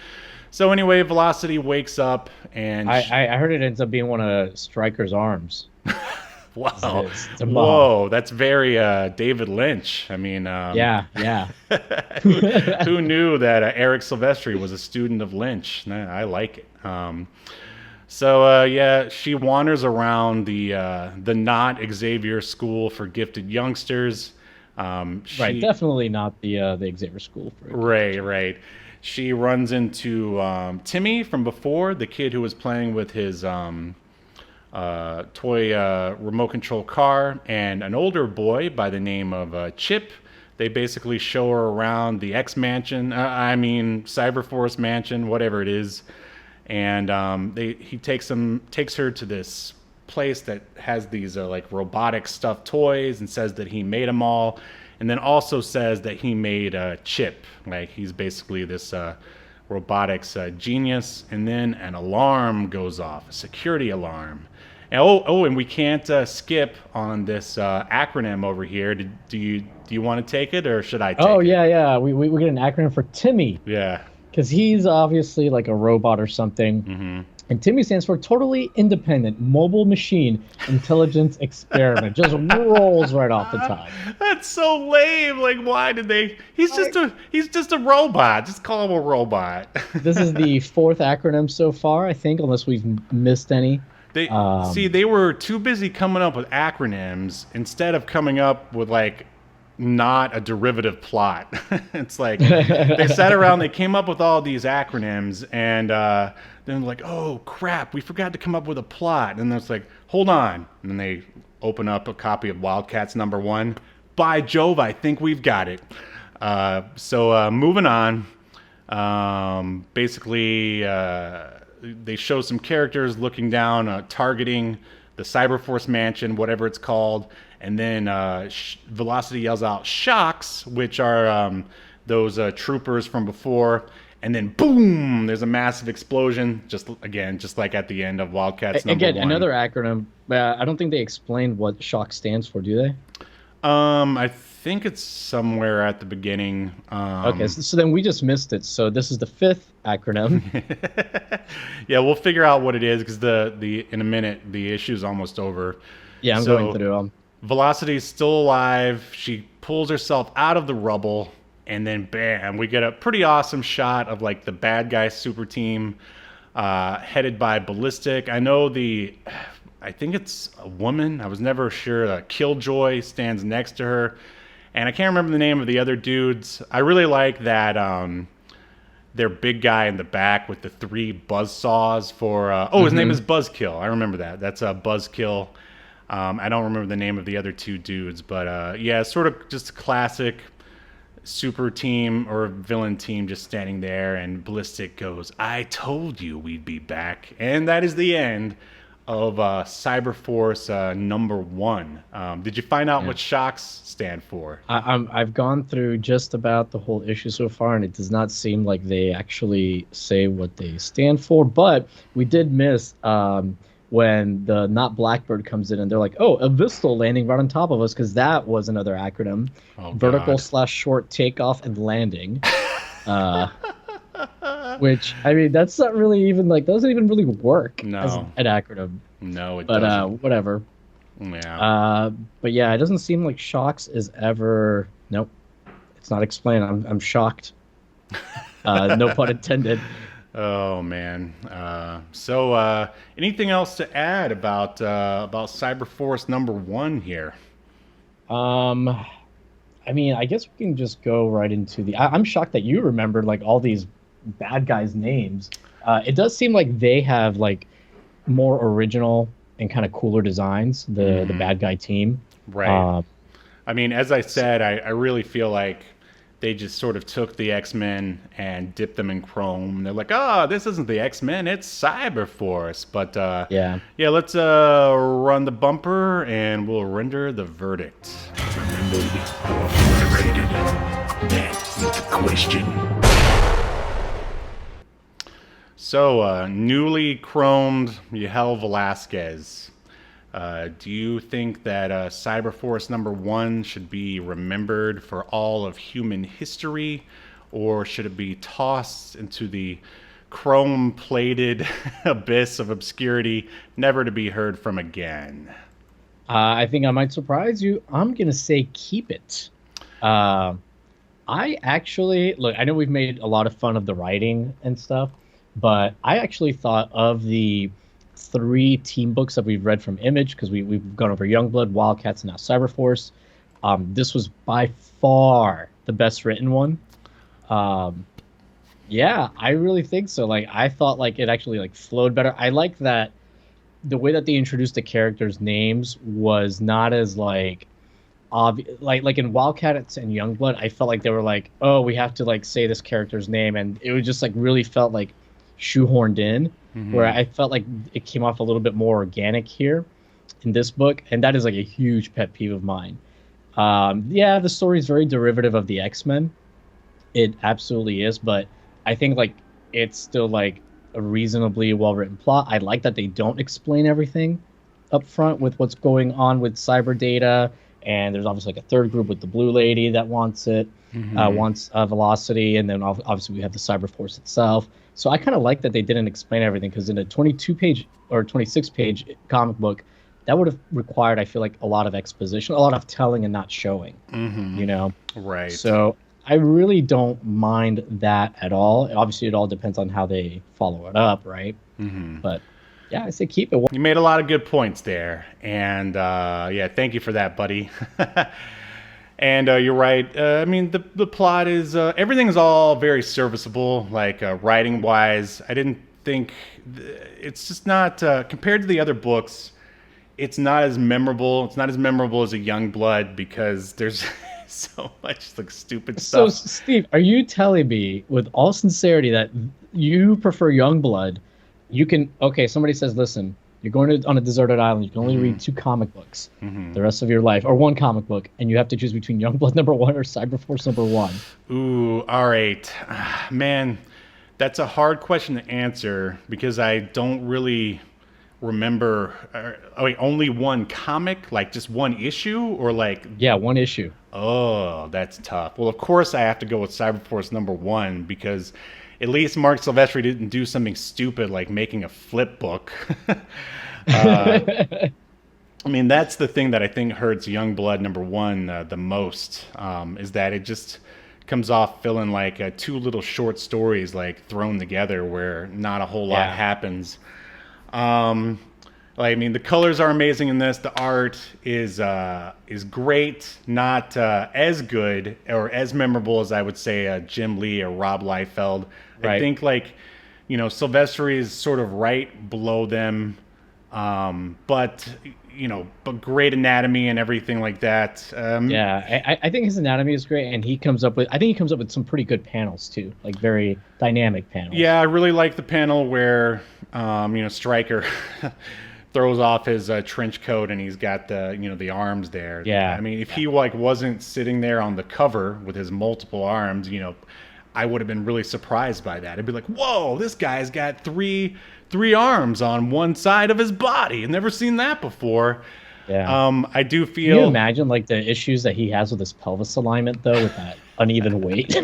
So anyway, Velocity wakes up, and I heard it ends up being one of Stryker's arms. Wow. Whoa, that's very David Lynch. I mean, yeah. who knew that Eric Silvestri was a student of Lynch? I like it. So yeah, she wanders around the not Xavier School for Gifted Youngsters. Right, definitely not the Xavier School for right. She runs into Timmy from before, the kid who was playing with his toy remote control car, and an older boy by the name of Chip. They basically show her around the X Mansion, Cyberforce Mansion, whatever it is, and he takes her to this place that has these like robotic stuffed toys, and says that he made them all, and then also says that he made Chip. Like, he's basically this robotics genius. And then an alarm goes off, a security alarm. And and we can't skip on this acronym over here. Do you want to take it, or should I take it? Oh, yeah. We get an acronym for Timmy. Yeah. Because he's obviously like a robot or something. Mm-hmm. And Timmy stands for Totally Independent Mobile Machine Intelligence Experiment. Just rolls right off the top. That's so lame. Like, why did they? He's just a robot. Just call him a robot. This is the fourth acronym so far, I think, unless we've missed any. They were too busy coming up with acronyms instead of coming up with, like, not a derivative plot. It's like they sat around, they came up with all these acronyms, and then like, oh crap, we forgot to come up with a plot. And it's like, hold on. And then they open up a copy of Wildcats #1. By Jove, I think we've got it. So moving on. Basically, they show some characters looking down, targeting the Cyberforce Mansion, whatever it's called. And then Velocity yells out "shocks," which are those troopers from before. And then boom, there's a massive explosion, just like at the end of Wildcats #1. Again, another acronym. I don't think they explained what SHOCK stands for, do they? I think it's somewhere at the beginning. Okay, so then we just missed it. So this is the fifth acronym. Yeah, we'll figure out what it is, because in a minute the issue's almost over. Yeah, I'm going through them. Velocity's still alive. She pulls herself out of the rubble, and then bam, we get a pretty awesome shot of like the bad guy super team headed by Ballistic. I think it's a woman. I was never sure. Killjoy stands next to her, and I can't remember the name of the other dudes. I really like that their big guy in the back with the 3 buzzsaws for his name is Buzzkill. I remember that. That's a Buzzkill. I don't remember the name of the other 2 dudes, but yeah, sort of just a classic super team or villain team just standing there, and Ballistic goes, "I told you we'd be back." And that is the end of Cyberforce #1. Did you find out what shocks stand for? I've gone through just about the whole issue so far, and it does not seem like they actually say what they stand for. But we did miss when the not Blackbird comes in, and they're like, "Oh, a Vistal landing right on top of us," because that was another acronym: vertical/short takeoff and landing. Which, I mean, that's not really even like, doesn't even really work as an acronym. No, it doesn't. But whatever. Yeah. But yeah, it doesn't seem like Shocks is ever. Nope, it's not explained. I'm shocked. No pun intended. Oh man. So anything else to add about Cyberforce #1 here? I mean, I guess we can just go right into the. I'm shocked that you remembered like all these bad guys' names. It does seem like they have like more original and kind of cooler designs. The bad guy team. Right. I mean, as I said, I really feel like they just sort of took the X-Men and dipped them in chrome. They're like, oh, this isn't the X-Men, it's Cyberforce. But yeah, let's run the bumper and we'll render the verdict. That's the question. So, newly chromed Yahel Velazquez. Do you think that Cyberforce #1 should be remembered for all of human history, or should it be tossed into the chrome-plated abyss of obscurity, never to be heard from again? I think I might surprise you. I'm going to say keep it. I actually, look, I know we've made a lot of fun of the writing and stuff, but I actually thought of the 3 team books that we've read from Image, because we've gone over Youngblood, Wildcats, and now Cyberforce. This was by far the best written one. Yeah, I really think so. Like, I thought like it actually like flowed better. I like that the way that they introduced the characters' names was not as like obvious. Like in Wildcats and Youngblood, I felt like they were like, oh, we have to like say this character's name, and it was just like really felt like shoehorned in. Where I felt like it came off a little bit more organic here in this book, and that is like a huge pet peeve of mine. Yeah, the story is very derivative of the X-Men. It absolutely is, but I think like it's still like a reasonably well-written plot. I like that they don't explain everything up front with what's going on with cyber data, and there's obviously like a third group with the Blue Lady that wants it, wants Velocity, and then obviously we have the Cyberforce itself. So I kind of like that they didn't explain everything, because in a 22-page or 26-page comic book, that would have required, I feel like, a lot of exposition, a lot of telling and not showing, you know? Right. So I really don't mind that at all. Obviously, it all depends on how they follow it up, right? But yeah, I say keep it. You made a lot of good points there. And yeah, thank you for that, buddy. And you're right. I mean, the plot is everything's all very serviceable, like writing wise. I didn't think it's just not compared to the other books. It's not as memorable. It's not as memorable as a Youngblood, because there's so much like stupid stuff. So, Steve, are you telling me, with all sincerity, that you prefer Youngblood? You can. Okay, somebody says, listen, you're going on a deserted island. You can only read 2 comic books the rest of your life, or 1 comic book, and you have to choose between Youngblood #1 or Cyberforce #1. Ooh, all right. Man, that's a hard question to answer, because I don't really remember. Wait, only 1 comic? Like just 1 issue? Or like... Yeah, 1 issue. Oh, that's tough. Well, of course I have to go with Cyberforce #1, because at least Marc Silvestri didn't do something stupid like making a flip book. I mean, that's the thing that I think hurts Youngblood #1 the most, is that it just comes off feeling like 2 little short stories like thrown together where not a whole lot happens. Like, I mean, the colors are amazing in this. The art is great, not as good or as memorable as I would say Jim Lee or Rob Liefeld. Right. I think, like, you know, Silvestri is sort of right below them, but you know, but great anatomy and everything like that. Yeah, I think his anatomy is great, and he comes up with some pretty good panels too, like very dynamic panels. Yeah, I really like the panel where you know, Stryker throws off his trench coat and he's got the the arms there. Yeah. I mean, if he wasn't sitting there on the cover with his multiple arms, I would have been really surprised by that. I'd be like, whoa, this guy's got three arms on one side of his body. I've never seen that before. Yeah. I do feel. Can you imagine like the issues that he has with his pelvis alignment though, with that uneven weight?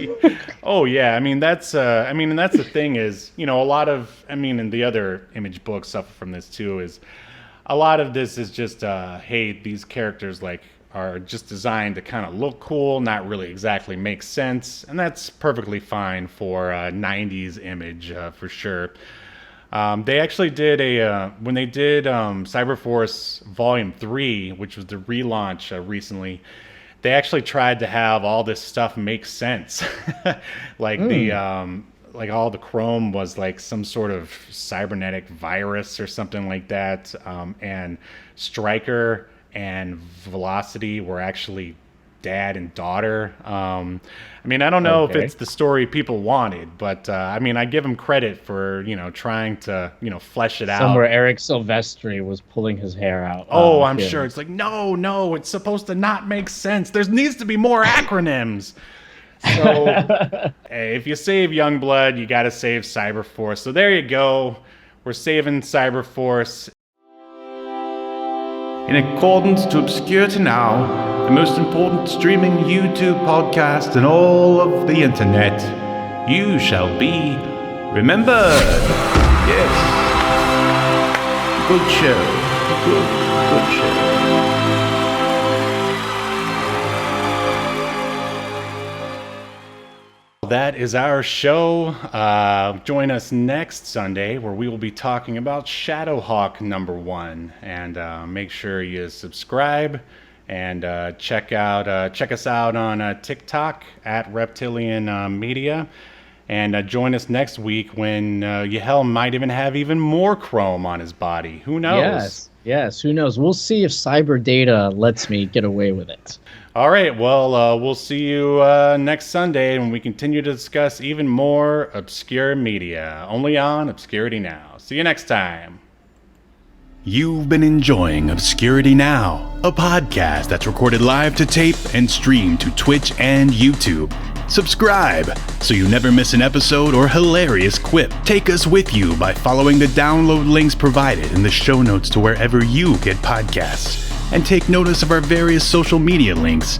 Oh yeah, I mean that's the thing is, a lot of, and the other Image books suffer from this too, is a lot of this is just hey, these characters are just designed to kind of look cool, not really exactly make sense, and that's perfectly fine for 90s Image for sure. They actually did when they did Cyberforce Volume 3, which was the relaunch recently, they actually tried to have all this stuff make sense. Like all the chrome was like some sort of cybernetic virus or something like that. And Stryker and Velocity were actually dad and daughter. I don't know if it's the story people wanted, but I give him credit for trying to flesh it out. Somewhere Eric Silvestri was pulling his hair out. Oh, I'm sure it's like no, it's supposed to not make sense. There needs to be more acronyms. So hey, if you save Youngblood, you got to save Cyberforce. So there you go. We're saving Cyberforce. In accordance to Obscurity Now, the most important streaming YouTube podcast in all of the internet, you shall be remembered. Yes. Good show. Good show. That is our show. Join us next Sunday where we will be talking about Shadowhawk #1. And make sure you subscribe and check us out on TikTok at Reptilian Media. And join us next week when Yahel might have even more chrome on his body. Who knows? Yes, who knows? We'll see if cyber data lets me get away with it. All right, well, we'll see you next Sunday when we continue to discuss even more obscure media, only on Obscurity Now. See you next time. You've been enjoying Obscurity Now, a podcast that's recorded live to tape and streamed to Twitch and YouTube. Subscribe so you never miss an episode or hilarious quip. Take us with you by following the download links provided in the show notes to wherever you get podcasts. And take notice of our various social media links,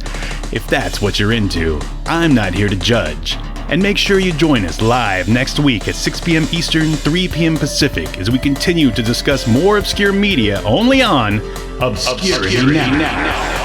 if that's what you're into. I'm not here to judge. And make sure you join us live next week at 6 p.m. Eastern, 3 p.m. Pacific as we continue to discuss more obscure media only on Obscurity Now.